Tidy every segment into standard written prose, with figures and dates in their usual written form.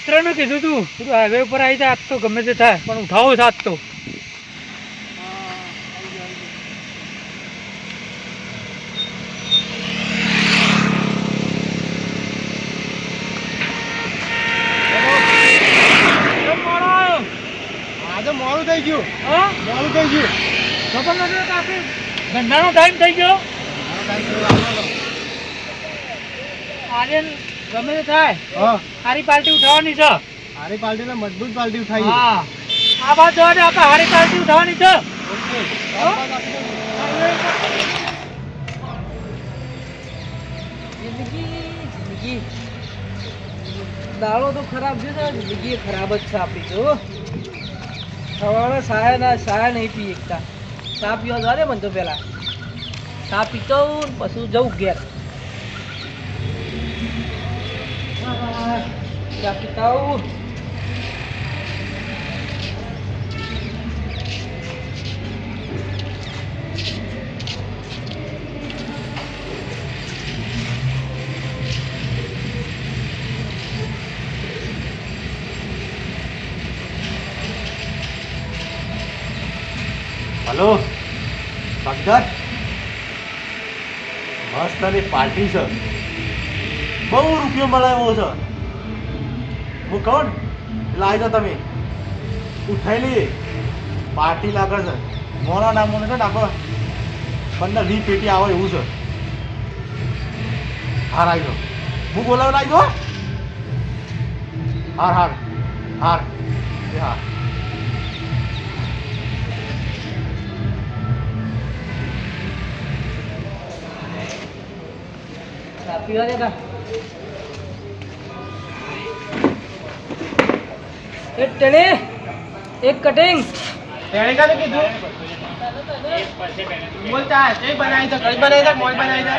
મિત્રને કીધું તું હાઈવે ઉપર આવી જાય આજ તો ગમે તે થાય પણ ઉઠાવો સાત તો મોડું થઈ ગયું. હા મોડું થઈ ગયું. ખબર નથી કાફી ધંધાનો ટાઈમ થઈ ગયો આજે ગમે તે થાય હા સારી પાર્ટી ઉઠાવવાની છે હારી પાર્ટી ને મજબૂત પાર્ટી ઉઠાવી. હા આ બાદ જવા દે આપણે સારી પાર્ટી ઉઠાવવાની છે જિંદગી દાડો તો ખરાબ છે ને જિંદગી ખરાબ જ છે આપણી તો સવારે સાયા નહીં પી એકતા ચા પીવા જવા દે મને તો પેલા ચા પીતો પછી જવું ઘેર ચા પીતા આવું હલો ભગત મસ્ત ની પાર્ટી છે બહુ રૂપિયો મળાવ્યો છે હું કહું ને લાવી દો તમે ઉઠાયેલી પાર્ટી લાગે છે મોના નામોને છે ને આખો 15-20 પેટી આવે એવું છે હાર આવી દો હું બોલાવ લાવી દો હાર હાર હાર એ હાર ચા પીવા દે તા એક ટણે એક કટિંગ તેણે કાલે કીધું બોલતા તે બનાવી છે કઈ બનાવી છે મોય બનાવી છે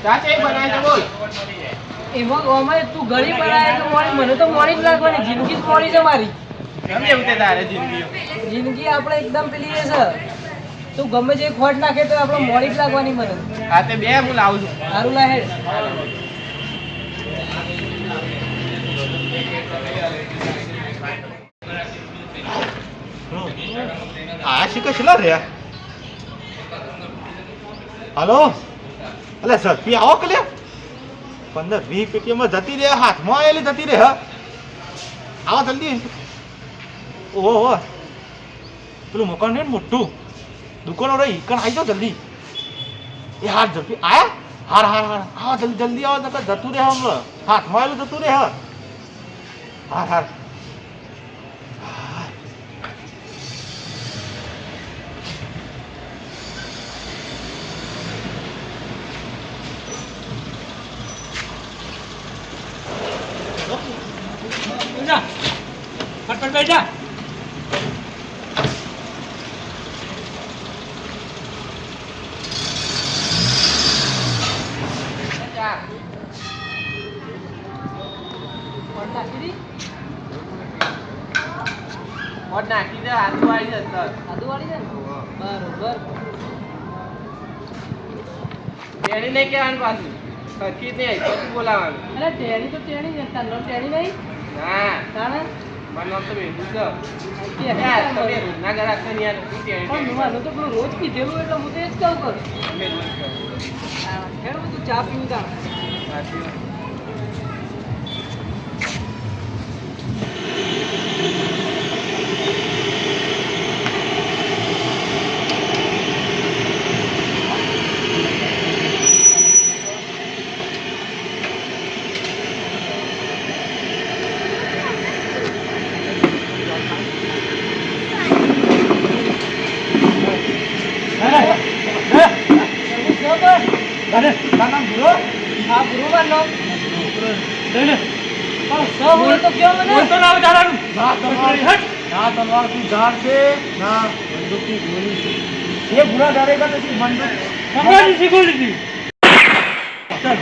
ચાચે બનાવી છે બોલ એમાં ઓમાં તું ઘડી બનાવે તો મોડી મને તો મોડી જ લાગવાની જિંદગી જ મોડી છે મારી કેમ એવું તે તારે જિંદગી જિંદગી આપણે એકદમ પેલી એ છે તું ગમે જે ખોટ નાખે તો આપણે મોડી જ લાગવાની મને હા તે બે હું લાવું છું સારું લાહે આ શીખે છેલા રે હલો અલે ઝડપી આવો કે લે 15-20 પેટીમાં જતી રહે હાથમાં આવેલી જતી રહે આવો જલ્દી ઓહો પેલું મકાન ને મોટું દુકાનો રહી કણ આવી જાઓ જલ્દી એ હાથ ઝડપી આયા હાર હાર હાર હા જલ્દી જલ્દી આવો નકર જતું રહે હમણાં હાથમાં આવેલું જતું રહે હાર હાર જા ફટફટ બેઠ જા મોટ નાખી દે આદુ વાળી છે સર આદુ વાળી છે ને બરોબર ટેણી નહીં કહેવાનું પાછું સરખી નહીં પછી બોલાવાનું અરે ટેણી તો ટેણી છે તારો ટેણી નહીં ના તારે મને તો બેઠું છે યાર તમે રોજના ઘરાક છે ને યાર તું ટેણી પણ મને તો પેલું રોજ પીધેલું એટલે હું તો એ જ કહું કરું અમે રોજ કરું ખેડ તું ચા પીવું તા હા ગુરુવાર નો બોલ તો ક્યો મને બોલ તો ના ઉધારવાનું ના તલવાર હટ ના તલવાર તું ઝાડ છે ના બંદૂક की गोली છે ये बुरा डरेगा तो सिर्फ बंदूक પકડી શીખોડી હતી चल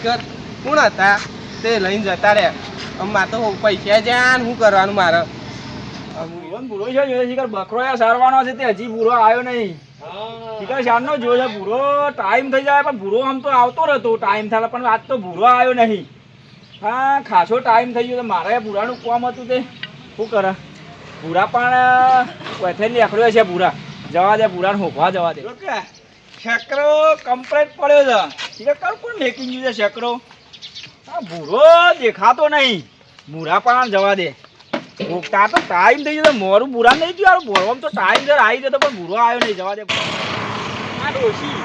કર કોણ હતા તે લઈને જતા રહ્યા મારે તો પૈસા જ્યાં શું કરવાનું મારે ભૂરો છે શિખર બકરો સારવાનો છે તે હજી ભૂરો આવ્યો નહીં શિખર શાનનો જોયો છે ભૂરો ટાઈમ થઈ જાય પણ ભૂરો આમ તો આવતો રહેતો ટાઈમ થાય પણ આજ તો ભૂરો આવ્યો નહીં હા ખાસો ટાઈમ થઈ ગયો મારે ભૂરાનું કામ હતું તે શું કરે ભૂરા પણ વથે નીકળ્યો છે ભૂરા જવા દે ભૂરાને હોભવા જવા દે શેકરો કમ્પ્લેટ પડ્યો છે શિખર કર કોણ મેકિંગ ગયું છે શેકરો હા ભૂરો દેખાતો નહીં ભૂરા પણ જવા દે તાર તો ટાઈમ થઈ ગયો મોરું ભૂરા નહીં થયું ભોરવામાં તો ટાઈમ જર આવી જતો પણ ભૂરો આવ્યો નહીં જવા દે આ ડોશી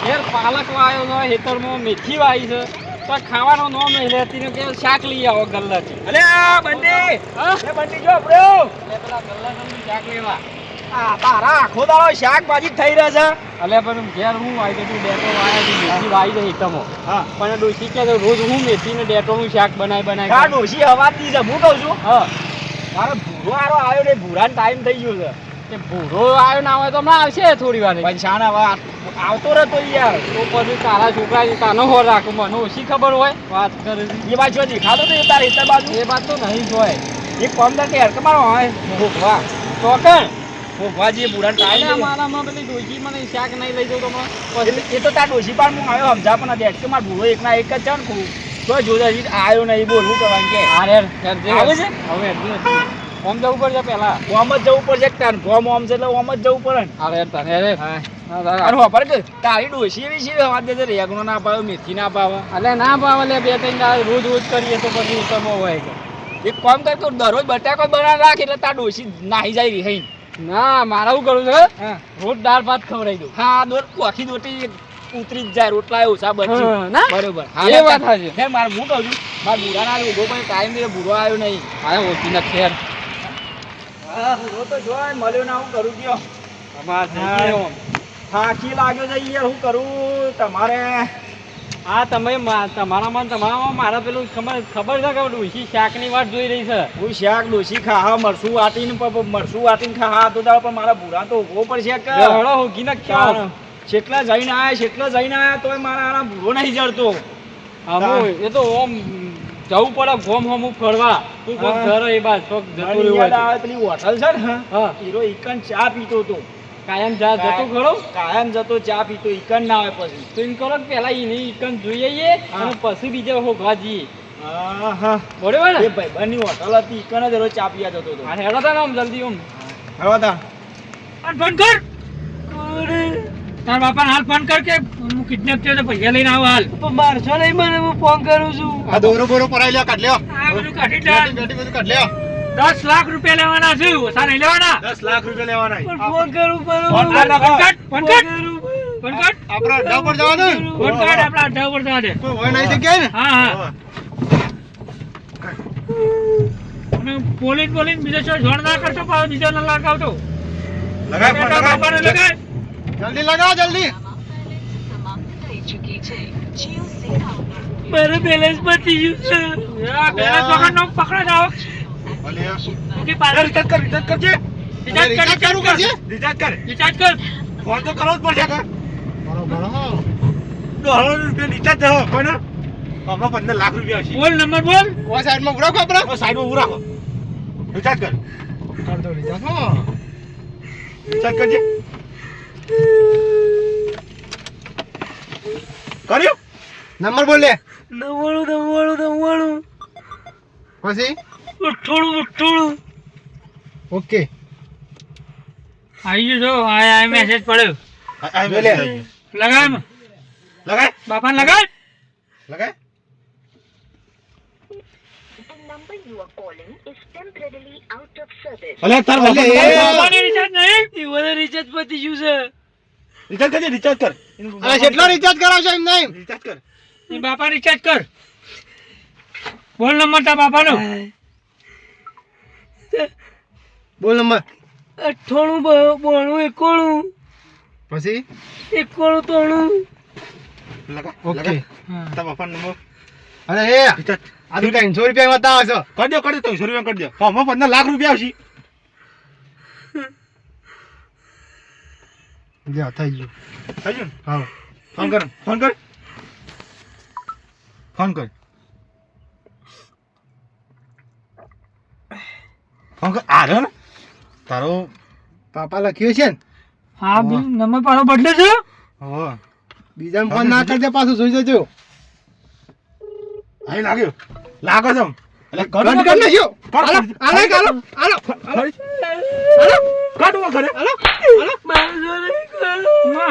ઘેર પાલક વાયો છે ખેતરમાં મેથી વાવી છે તો ખાવાનો નોમ નહીં લેતી ને કે શાક લઈ આવો ગલ્લાથી અલે બંટી એ બંટી જો આપણો પેલા ગલ્લાનું શાક લેવા આ તારા આખો દાડો શાકભાજી થઈ રહ્યા છે અલે પણ ઘેર હું વાવી દઉં ડેટો વાયા છે મેથી વાવી દે એકદમો હા પણ ડોશી કે રોજ હું મેથી ને ડેટોનું શાક બનાવી આ ડોશી હવાતી છે હું કહું છું હા મારો ભૂરો આરો આવ્યો ને ભૂરાનો ટાઈમ થઈ ગયો છે તે ભૂરો આવ્યો ના હોય તો હમણાં આવશે થોડી વાર પણ શાન હવે આવતો રહેતો યાર તો પછી તારા છોકરા તાનો હોર રાખો મને ઓછી ખબર હોય વાત કરે એ બાજુ દેખાતો તો તારે ઇતર બાજુ એ વાત તો નહીં જોય એક 15 કે હરક મારો હોય ભૂખવા ચોકણ ભૂખવાજી ભૂરાનો ટાઈમ મારામાં પેલી ડોશી મને શાક નહીં લઈ જાઉં તો એ તો તાર ડોશી પણ હું આવ્યો સમજા પણ દેખ કે મારો ભૂરો એકના એક જ છે ને તો જોતા આવ્યો નહીં બોલવું કરવાનું કે આવે છે હવે ઓમ જવું પડશે પેલા ઓમ જ જવું પડશે તાર ગોમ ઓમ છે એટલે ઓમ જ જવું પડે ને અરે તને અરે પર કે તારી ડોશી એવી છે વાત દે રેગનો ના પાવે મેથી ના પાવે એટલે ના પાવે એટલે બે ત્રણ રોજ રોજ કરીએ તો પછી ઉત્તમો હોય કે એક કામ કર તો દરરોજ બટાકો બનાવી રાખ એટલે તાર ડોશી નાહી જાય રહી ના મારે શું કરું છે રોજ દાળ ભાત ખવડાવી દઉં હા આખી દોટી ઉતરી જ જાય રોટલા ઓછા બચી બરોબર એ વાત છે હે મારે હું કહું છું મારા બુરાના ઉભો પણ ટાઈમ દે બુરો આવ્યો નહીં મારે ઓછી ના ખેર હા બુરો તો જોય મળ્યો ના હું કરું કયો થાકી લાગ્યો છે યાર હું કરું તમારે હા તમે તમારામાં મારા પેલું ખબર છે કે ડોશી શાકની વાત જોઈ રહી છે હું શાક ડોશી ખા મરસું વાટીને ખા તો પણ મારા બુરા તો ઉભો પડશે કે હળો હોગી ના ક્યાં જેટલા જઈને આયા તોય મારા આના ભૂરો નહીં જડતો એ તો ઓમ જવું પડે ગોમ હોમ ફરવા તું કોક ઘર એ બાદ કોક જતું રહ્યું આવે પેલી હોટલ છે ને હા હીરો ઈકન ચા પીતો તો કાયમ જતો ખરો કાયમ જતો ચા પીતો ઈકન ના આવે પછી તો એમ કરો પેલા એની ઈકન જોઈ આવીએ અને પછી બીજે હોગવા જઈએ હા બરોબર ને એ ભાઈબંધની હોટલ હતી ઈકન જ રોજ ચા પીવા જતો હતો અને હેડો તા આમ જલ્દી આમ હેડો તા ફોન કર તાર બાપાને હાલ ફોન કર કે હું કિડનેપ થયો તો પૈસા લઈને આવો હાલ તો મારશો નહીં મને હું ફોન કરું છું આ દોરો બોરો પરાઈ લ્યો કાઢ લ્યો આ બધું કાઢી લે બધું કાઢ લ્યો 10 લાખ રૂપિયા લેવાના છે ઓછા નહીં લેવાના 10 લાખ રૂપિયા લેવાના પણ ફોન કરું ફોન કર આપણા અડ્ડા પર જવા દે ફોન કર આપણા અડ્ડા પર જવા દે કોઈ હોય નહીં જગ્યાએ ને હા અને પોલીસ બીજો છો જોડ ના કરતો પાછો બીજો ન લગાવતો લગાય બાપાને લગાય જલ્દી લગાવ જલ્દી મારે બેલેન્સ પતી ગયું છે આ બેલેન્સ વગર નો પકડો જાઓ ઓકે પાછળ રિચાર્જ કરજે રિચાર્જ ચાલુ કરજે રિચાર્જ કર ફોન તો કરવો જ પડશે કે બરોબર હા $100 રિચાર્જ થયો કોને હમણાં 15 લાખ રૂપિયા છે બોલ નંબર બોલ ઓ સાઈડમાં ઉભો રાખો આપણે ઓ સાઈડમાં ઉભો રાખો રિચાર્જ કર દો રિચાર્જ હા રિચાર્જ કરજે કર્યો નંબર બોલ લે 99 પછી 98 ઓકે આવી જો આ મેસેજ પડ્યો આ લે લગાય બાપાને લગાય અલે તાર બાપાને રિચાર્જ નહીં ઈવોને રિચાર્જ પતી ગયું છે રિચાર્જ કર અરે કેટલો રિચાર્જ કરાવશો એમ નહીં રિચાર્જ કર એ બાપા રિચાર્જ કર બોલ નંબર તા બાપાનો બોલ નંબર 98 92 પછી 91 લગા ઓકે તા બાપાનો નંબર અરે એ આ તો 300 રૂપિયા બતાવો છો. કરી દો 300 રૂપિયા કરી દો. હા 15 લાખ રૂપિયા આવશે. જા થઈ ગયું. થઈ ગયું. હા ફોન કર. ફોન કર આરે ને તારો પાપા લખ્યું છે ને હા બી નંબર પાછો બદલે છે હો બીજાને ફોન ના કરજે પાછું જોઈ જજો અહીં લાગ્યો લાગો છો એટલે કટ કર નાખ્યો હાલો હાલો હાલો કાઢવા કરે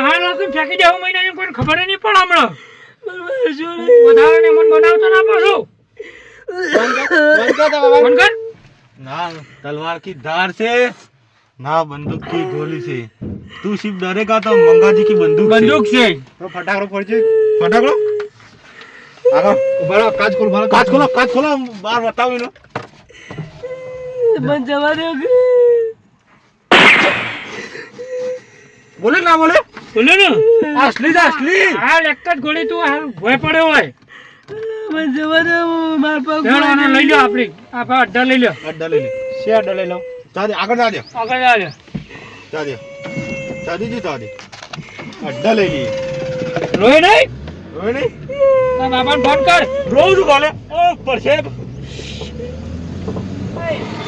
હાલ હતું ફેંકી દેવું મહિના કોઈ ખબર નહીં પણ હમણાં વધારે ને મન બનાવતો ના પાછો ફોન કર ના તલવાર की धार से ना बंदूक की गोली से तू सिर्फ डरेगा तो मंगा जी की बंदूक છે તો ફટાકડો પડશે फटाकड़ो आगा બરાબર કાચ ખોલ બરાબર काच खोलो बाहर बताओ इनो મન જવા દો बोले ना बोले બોલો ને असली था असली હાલ એક જ ગોળી તું હાલ ભય પડ્યો હોય મન જવા દો માર પગ લઈ લો આપણી આ અડ્ડા લઈ લો अड्डा ले ले છે અડો લઈ લો जा दे आगे जा दे આગળ ચાલે जा दे जी जा दे अड्डा ले लिए રોય નહીં रोए नहीं તારા બાબાને ફોન કર रोज बोले ओ ऊपर से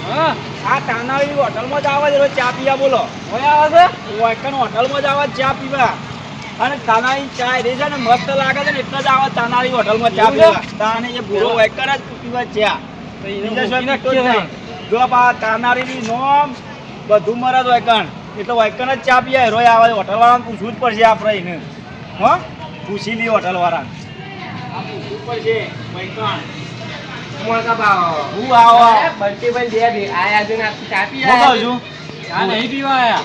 હા આ તાનાળી હોટલમાં જ આવે છે રોજ ચા પીવા બોલો હોય આવે છે વાયકન હોટલમાં જ આવે છે ચા પીવા અને તાનાળી ચા રે છે ને મસ્ત લાગે છે ને એટલે જ આવે તાનાળી હોટલમાં ચા પીવા તાને એ ભૂરો વાયકન જ પીવા ચા બીજા શું પીતો જ નહીં. જો આ તાનાળીની નોમ બધું મરદ વાયકન એટલે વાયકન જ ચા પીવા રોજ આવે હોટલવાળાને પૂછવું જ પડશે આપણે એને હો પૂછી લઈએ હોટલવાળાને આ પૂછવું પડશે વાયકન મોળકા ભાવ હું આવો બંટી ભાઈ દે આયા છે ને ચાપી હું કહું છું આ નહીં પીવા આયા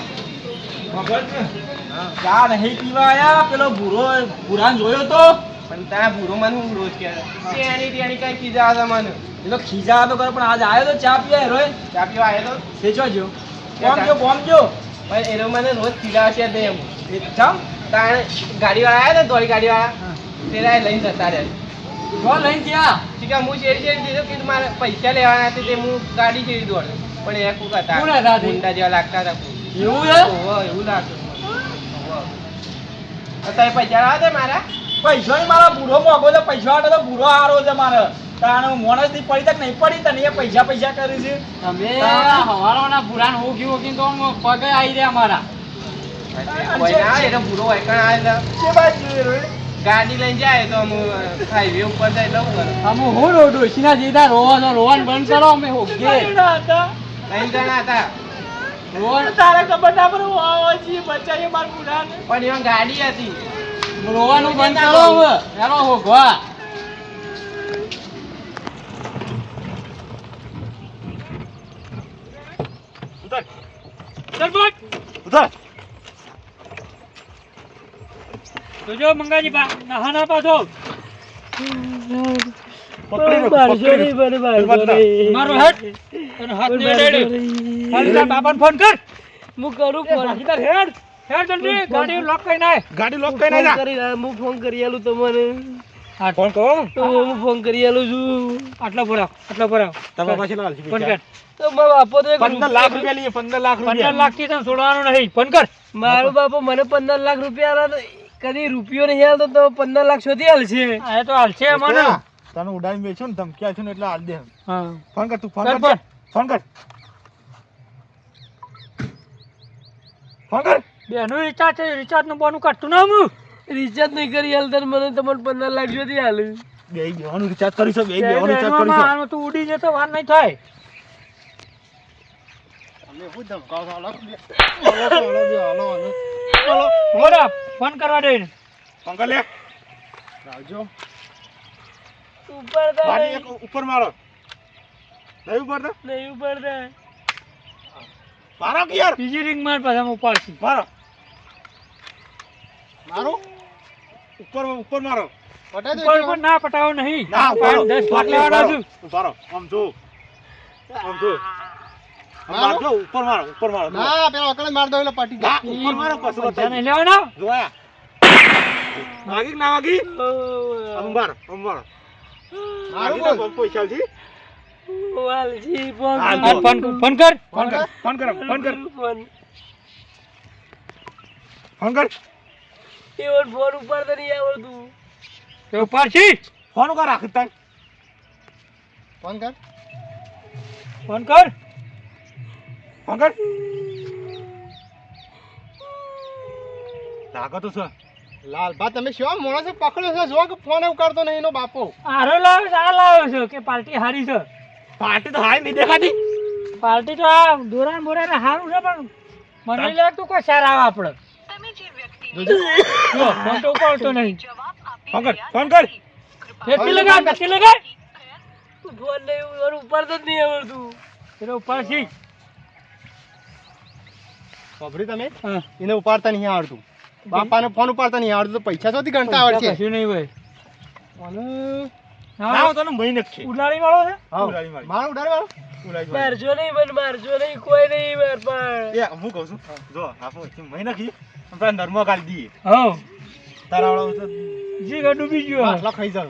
ચા નહીં પીવા આયા પેલો ભૂરાને જોયો તો પણ તારા ભૂરો મને હું રોજ કે તેની કઈ કીધા હતા મને એ તો ખીજા તો કરે પણ આજ આવ્યો તો ચા પીવા હેરોય ચા પીવા આવ્યો તો સેચો જો બોમ જો પણ એ મને રોજ કીધા છે તે એમ એ જામ તારે ગાડીવાળા આવ્યા ને દોડી ગાડીવાળા તેરા લઈને જતા રહ્યા કોણ લઈને ગયા ઠીક હું શેરી દીધું કે મારે પૈસા લેવાના હતા તે હું ગાડી શેરી દોડ પણ એ કુક હતા કોણ હતા તે? ગુંડા જેવા લાગતા હતા એવું છે ઓહો એવું લાગતું અત્યારે પૈસા લાવ્યા હતા મારા પૈસા ની મારા બુરો મોગો છે પૈસા વાળો તો બુરો હારો છે મારે તાણે મોણસ ની પડી તક નહીં પડી તને એ પૈસા કરી છે તમે હવારોના ભૂરાન હોગી હોગી તો પગે આવી રહ્યા અમારા કોઈ ના આવે એટલે ભૂરો હોય કણ આવે કે બાજુ હેરોય ગાડી લઈને જાય તો હું હાઈવે ઉપર જાય એટલે હું કરું અમે હું ડોશીના જીધા રોવાનું બંધ કરો અમે હોગીએ ત્રણ જણા હતા તારે ખબર ના પડે હું આવો છી બચાઈએ માર બુરાને પણ એમાં ગાડી હતી રોવાનું બંધ કરો હવે એનો હોગવા उधर ચલ બોલ उधर તો જો મંગાજી બા નહાના પાછો पकड़ी लो મારો હાથ અને હાથ ને ડેડે હાલ તારા બાપાને ફોન કર હું કરું ફોન હેડ જલ્દી ગાડી લોક કરીને આય गाड़ी लॉक करना जा હું ફોન કરી આલું તમને હા ફોન કરો હું ફોન કરી આલું છું આટલો ભરાવ તમારા પાસે લાલ ફોન કર તો મારા બાપો તો 15 લાખ રૂપિયા लिए 15 लाख 15 લાખ થી તને છોડવાનું નહીં ફોન કર મારો બાપો મને 15 લાખ રૂપિયા આલા કદી રૂપિયો નહીં આલતો તો 15 લાખ શોધી આલ છે આ તો હાલ છે મને તને ઉડાઈ બેસો ને ધમકી આછું ને એટલે હાલ દે હા ફોન કર તું ફોન કર કર ફોન કર ફોન કર બેનું રિચાર્જ નું બોનું કાઢતું ના હું રિચાર્જ નહીં કરી આલ તને મને તમને 15 લાખ શોધી આલ બે બેવાનું રિચાર્જ કરીશું બે બેવાનું રિચાર્જ કરીશું આનું તું ઉડી જતો વાર નહીં થાય તમે હું ધમકાવ છો હાલો બોલા ફોન કરવા દે ફોન કર લે આવજો ઉપર બારી એક ઉપર મારો નહીં ઉપર તો નહીં ઉપર મારો કે યાર બીજી રિંગ માર પાછા હું ઉપાડશું મારો મારો ઉપર મારો પટાઈ ઉપર ઉપર ના પટાવો નહીં ના ઉપાડો 10 લાખ લેવાના છું ઉપાડો આમ જો મારજો ઉપર મારો ના પેલા અકળે માર દો એટલે પટી ના જાય ઉપર મારો પછી પૈસા બતાવી નહીં લેવાના જોયા વાગી કે ના વાગી અંબાર વાગી તો પૈસા છે વાલજી હા, આ ફોન કર ફોન કર એવો ફોન ઉપર તો નહીં આવડતું તે ઉપાડશી ફોન કર રાખી તાર ફોન કર ફોન કર ફોન કર લાગો તો સર લાલભા તમે શું માણસે પકડ્યો છે જો કે ફોન એવું કરતો નહીં એનો બાપો આરો લાવ્યો છે, આ લાવ્યો છે કે પાર્ટી હારી છે. પાર્ટી તો હાય નહીં દેખાતી પાર્ટી તો આ દોરાન બોરાને હારું છે પણ મને નહીં લાગતું કોઈ સારા આવે આપણે. જો, ફોન તો ઉપાડતો નહીં. ફોન કર ફેંકી લગાડ, ફેંકી લગાડ. ફોન નહીં ઉપાડતો જ નહીં આવડતું. એટલે ઉપાડશી. ખબરી તમે હા. એને ઉપાડતા નહીં આવડતું બાપાને ફોન ઉપાડતા નહીં આવડતું તો પૈસા શોધી ગણતા આવડશે કશું નહીં ભાઈ. અને ના તને મહિને જ છે ઉડાડી વાળો છે. હા ઉડાડી મારી. મારો ઉડાડ વાળો મારજો નહીં મને, મારજો નહીં, કોઈ નહીં માર પણ. એ હું કહું છું જો આપણે મહિને કી આપણે નર્મા કાઢી દઈએ હા તારા વાળો જી ગા ડૂબી ગયો. આટલા ખાઈ જાવ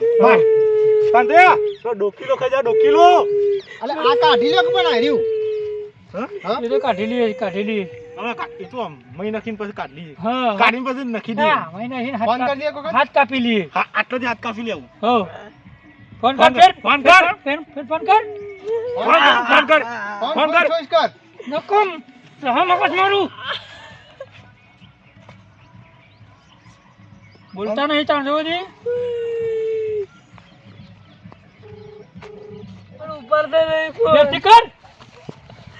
પણ તે તો ડોકીલો ખાઈ જા ડોકીલો અલે આ કાઢી લ્યો કે પણ હાર્યું હા એ તો કાઢી લઈએ, કાઢી લઈએ. હવે એ તો મહી નાખીને પછી કાઢી લઈએ હા કાઢીને પછી નાખી દઈએ હા, મહિના થઈને ફોન હાથ કરી દે કોક હાથ કાપી લઈએ. હા આટલો જ હાથ કાપી લેવું હો ફોન ફોન કર, કર, ફોન કર. ફોન કર. ફોન કર ફોન કર ચોઈસ કર નકમ હા મગજ મારું. બોલતા નહીં ચાલ જોવો જી. ઉપર દે નહીં ફોન કર.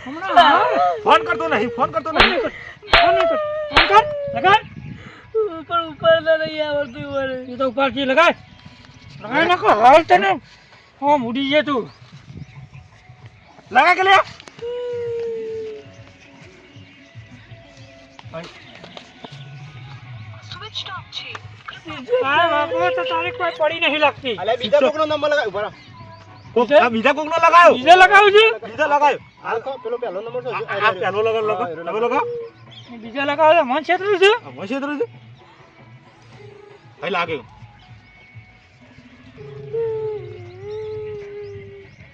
હમણાં ફોન કરતો નહીં ફોન કરતો નહીં ફોન કર લગાડ. ઉપર દે નહીં આવડતું મને. એ તો ઉપરથી લગાડ. લગાડ નાખો હાલ તને. હો મૂડી જે તું. લગા કે લે હા બાપુ તો તારી કોઈ પડી નહીં લાગતી. અલે બીજા કોકનો નંબર લગાવ ઉભા રહો. આ બીજા કોકનો લગાયો બીજે લગાવું છું. બીજા લગાયો હાલ કહો, પેલો પહેલો નંબર છે આ પેલો લગાવ તમે લગાવ બીજે લગાવો તો મન છેતરું છે. મશે તો ભાઈ લાગ્યો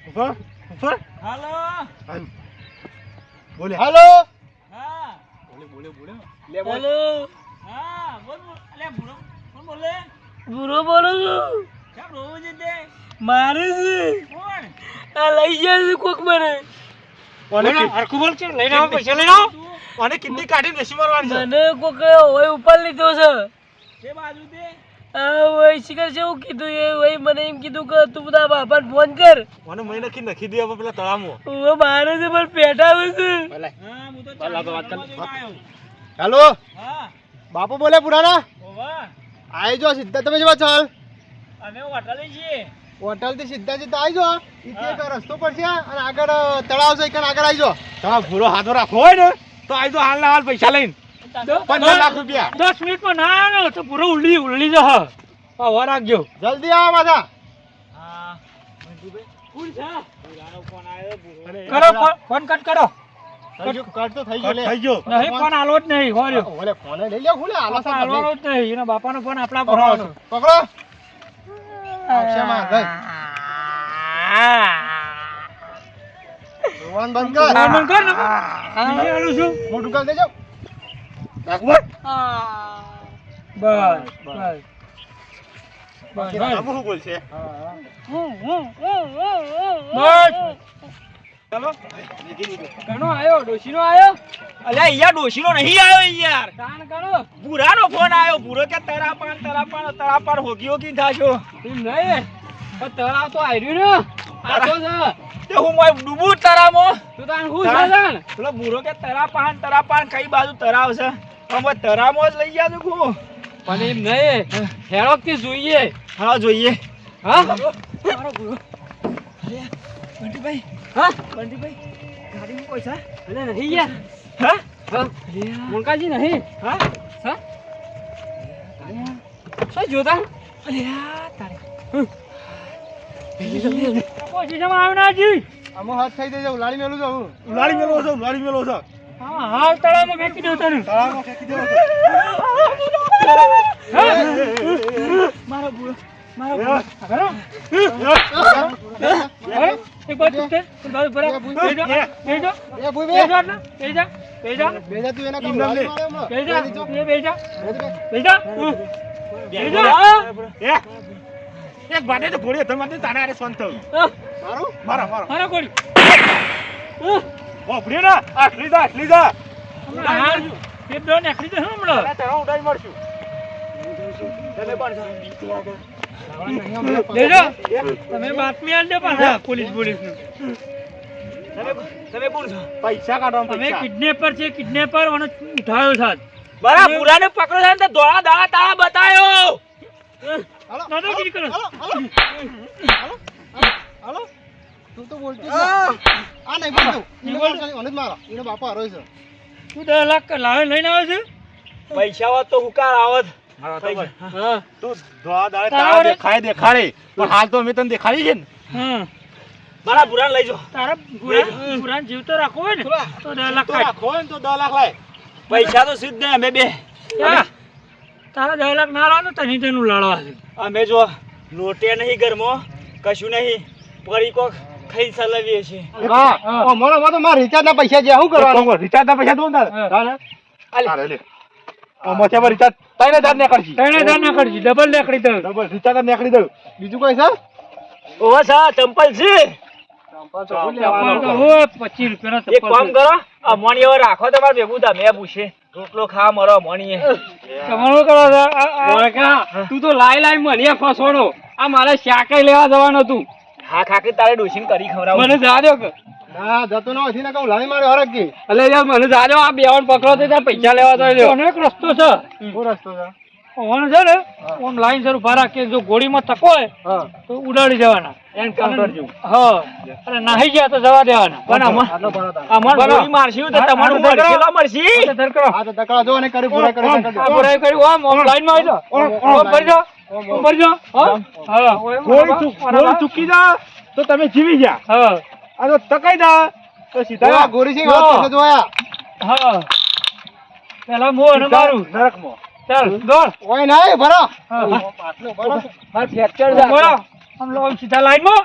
ઉપર ઉપર હાલો. હાલ. બોલે હાલો હા બોલે લે બોલ હેલો. હા બોલ બોલ. અલે બુરો કોણ બોલે? બુરો બોલો છું. કેમ રોવું છે તે? મારે છે. કોણ? આ લઈ જાય છે કોક મને. કોને હરખું બોલ છે. લઈને આવો પૈસા લઈને આવો. અને કિડની કાઢીને વેચી મારવાની છે મને કોક હોય ઉપર લીધો છે. કે બાજુ તે આ હોય શિખર છે એવું કીધું એ હોય મને એમ કીધું કે તું બધા બાપાને ફોન કર. મને મહિને નાખી દે હવે પેલા તળાવમાં હું મારે છે પણ પેટા આવે છે. હા હું તો ચાલ, આગળ વાત કર. આવ્યો. હાલો હા બાપુ બોલે પુરાના ઓવા આઈ જો સીધા તમે જેવા ચાલ અમે હોટલે છીએ. હોટલ થી સીધા સીધા આઈ જો ઈથી એક રસ્તો પડશે અને આગળ તળાવ છે એકન આગળ આઈ જો તમારે પૂરો હાથો રાખવો હોય ને તો આઈ જો હાલ ના હાલ પૈસા લઈને 15 લાખ રૂપિયા 10 મિનિટમાં ના આવે ને તો પૂરો ઉલ્લી જ હ. હવા રાખજો. જલ્દી આવો માથા હા ફૂલ છે. પુરાનો ફોન આવ્યો બુરો. કરો ફોન કટ કરો. કટ તો થઈ ગયો લે થઈ ગયો નહીં ફોન આલો જ નહીં હોર્યો. ઓલે ફોન લઈ લ્યો ખુલે આલા બાપા સા હાલવાનો જ નહીં. એના બાપાનો ફોન આપણા પર આવવાનો. પકડો આવશે માં ગઈ રોવાન બંધ કર ફોન કર ને. બીજે હાલું છું. મોટું કર દેજો રાખવું બસ બસ બસ આમ શું બોલશે બસ. ચાલો ઘણો આયો ડોશીનો આયો. અલ્યા યાર ડોશીનો નહીં આવ્યો યાર. કાન કરો. ભૂરાનો ફોન આવ્યો. ભૂરો કે તરાપાન હોગી થાશો. એમ નહીં પણ તળાવ તો આવ્યું ને. આતો છે. તે હું મોય ડૂબું તરામાં. તું તાન હું છે જાણ. પેલો ભૂરો કે તરાપાન કઈ બાજુ તરાવ છે. અમે તરામાં જ લઈ ગયા છું હું. પણ એમ નહીં હેરોક થી જોઈએ. હા જોઈએ. હા મારો ભૂરો. બંટીભાઈ હા બંટીભાઈ ગાડીમાં પૈસા અલે નહીં યાર. હા હા મુલકાજી નહીં. હા હા શું જોતા. અલ્યા તારે પછી જમા આવ્યો ના જી. આમો હાથ થઈ દેજો ઉલાડી મેલું જાઉં ઉલાડી મેલો છે ઉલાડી મેલો છે હા હાલ તળાવમાં ફેંકી દઉં તને. તળાવમાં ફેંકી દેવો છે. મારો ભૂરો મારો એ, ભૂરો. ખરો? એક બાજુ તે, એક બાજુ ભરા. બેજો, બેજો, એ ભૂઈ બેજો આટલા. બેજા, બેજા, બેજા તું એના ઈમ કામ નામ લે. મારે હમણાં. બેજા, બેજો. એ બેજા, બેજો. બેજા. એ, બેજા. એ, એક બાટે તો ગોળી હતો મને તારે આરે શાંત થયું મારું મારો ગોળી ઓ ભૂલી ના આટલી જા એ બે નીકળી જશે હમણાં તારા ઉડાઈ મળશું લેજો તમે બાતમી આલજો પાછા પોલીસ નું તમે કોણ છો? પૈસા કાઢો તમે કિડનેપર છે કિડનેપર અને ઉઠાયો સાથ મારા ભૂરાને પકડો છે ને તો ધોળા દાડા તાળા બતાયો. હાલો દાદાગીરી કરો હાલો તું તો બોલતી જ ના. આ નહીં બોલતું એને બોલ મારો એનો બાપો હારો છે તું 10 લાખ લાવે લઈને આવે છે પૈસા હોત તો હુકાર આવત. તું ધોળા દાડે તારા દેખાડે પણ હાલ તો અમે તને દેખાડી છે ને હા મારા ભૂરાને લઈ જાઓ. તારા પુરાણ જીવ તો રાખવો હોય ને તો 10 લાખ તો કાઢ. રાખો ને તો 10 લાખ લાય પૈસા તો સીધ નહીં અમે બે. ક્યાં? તારા 10 લાખ ના લાવો ને તને તેનું લડવા છે અમે જો લોટે નહીં ઘરમાં કશું નહીં પડી કોક ખાઈ સલાવીએ છીએ. હા ઓ મોનો તો મારા રિચાર્જ ના પૈસા જે શું કરવાનું રિચાર્જ ના પૈસા દો ને તારે તારે લે ઓ મોચા પર રિચાર્જ 3000 ને કરજી 3000 ના કરજી ડબલ નીકળી દઉં ડબલ રિચાર્જ ને કરી દઉં બીજું કોઈ છે ઓવા સા ચંપલ છે. ચપ્પલ તો હોય 25 રૂપિયાના એક કામ ચપ્પલ કરો આ મણી હવે રાખો તમારે ભેગું તા મેં પૂછે રોટલો ખા મરો મણીએ. તમારું કરો છો તું તો લાઈ મને ફસવાનો આ મારે શાકાઈ લેવા જવાનું હતું હા ખાકે તારે ડોસીને કરી ખવડાવું. મને જાજો કે ના જતો ના હોય ને કહું લાવી મારે હરક ગઈ અલે યાર મને જાજો આ બેવન પકડો તો ત્યાં પૈસા લેવા તો લ્યો અનેક રસ્તો છે શું રસ્તો છે ઓન છે ને ઓમ લાઈન સર ઉભા રાખીએ જો ગોળીમાં તકો હોય હા તો ઉડાડી દેવાના એન્કાઉન્ટર જેવું. હા અને નાહી ગયા તો જવા દેવાના પણ આટલો ભરો તાર અમાર ગોળી મારશું તો તમારું મરશેલો મરશી. હા તો તકડા જો અને કરી પૂરા કરી આ બોરાઈ કર્યું ઓમ લાઈન માં આવી જાઓ ઓમ ભરી જાઓ ઓમ ભરી જાઓ હા ગોળી ચૂકી જા તો તમે જીવી ગયા હા આ તો તકાઈ જા તો સીધા ગોરી સિંહ વાત જોયા હા પેલા મો અને મારું નરકમાં ચાલ દોડ ઓય નહીં ભરો હા આટલો ભરો માર ફ્રેક્ચર બોલો આમ લો સીધા લાઈનમાં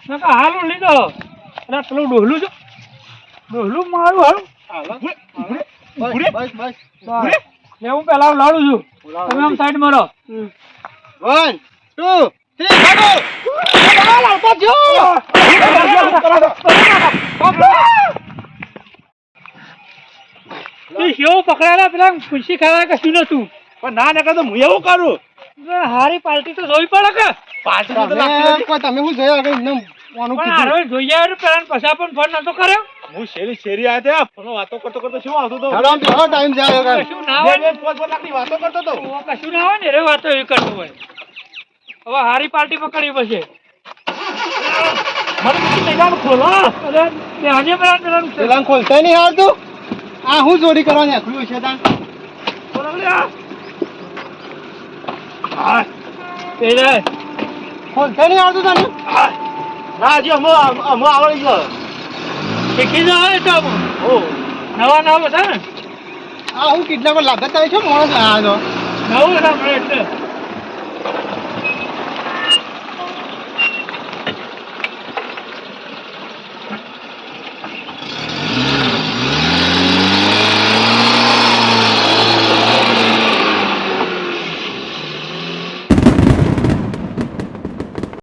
નકા હાલું લીધો અરે પેલું ડોહલું જો ડોહલું મારું હાલું બસ બસ લે હું પેલા લડું છું તમે આમ સાઈડ મારો 1 2 3 કેવું પકડાયેલા પેલા ખુશી ખાવા કશું નતું પણ ના નકર તો હું એવું કરું હારી પાર્ટી તો જોવી પડે કે પાર્ટી તો નાખી તમે તમે શું જોયા કે એમને ઓનું પણ કીધું હારો જોઈએ આવ્યો પેલા પછા પણ ફોન નતો કર્યો હું શેરી આવ્યા ત્યાં ફોનો વાતો કરતો શું આવતો તો હેડો આમ તો ઘણો ટાઈમ જાય હવે કશું ના હોય ને પાંચ લાખની વાતો કરતો તો કશું ના હોય ને રે વાતો એ કરતો હોય હવે હારી પાર્ટી પકડી પછી મને કીધું લઈ ખોલો અરે આજે પેલા પેલા ખોલતા નહીં આવતું આ હું ચોરી કરવાની આખલું છે તાન ખોલો લે હા પેલા ખોલતા નહીં આવતું તને ના હજી અમો આવડી ગયો શીખી જાય તો ઓ નવા બધા ને આ હું કેટલા લાગત આવી છે માણસ લાયા છો નવું એટલે